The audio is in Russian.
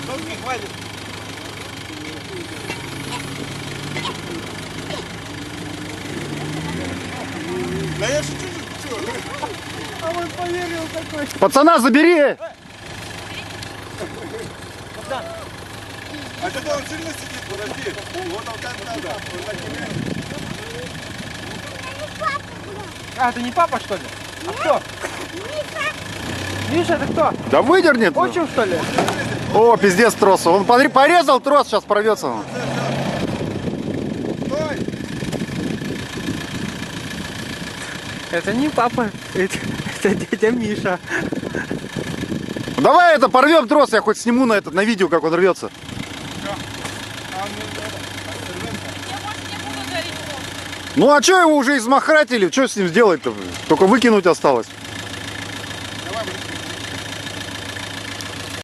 Долги хватит. Да я шучу. А он поверил такой. Пацана, забери! А что он сильно сидит? Подожди. Вот толкать надо. Вот так тебе. А, это не папа, что ли? А кто? Миша, это кто? Да выдернет. Отчим, что ли? О, пиздец тросу. Он порезал трос, сейчас порвется. Стой! Это не папа, это дядя Миша. Давай это порвем трос, я хоть сниму на видео, как он рвется. Ну а что его уже измахратили? Что с ним сделать-то? Только выкинуть осталось. Давай,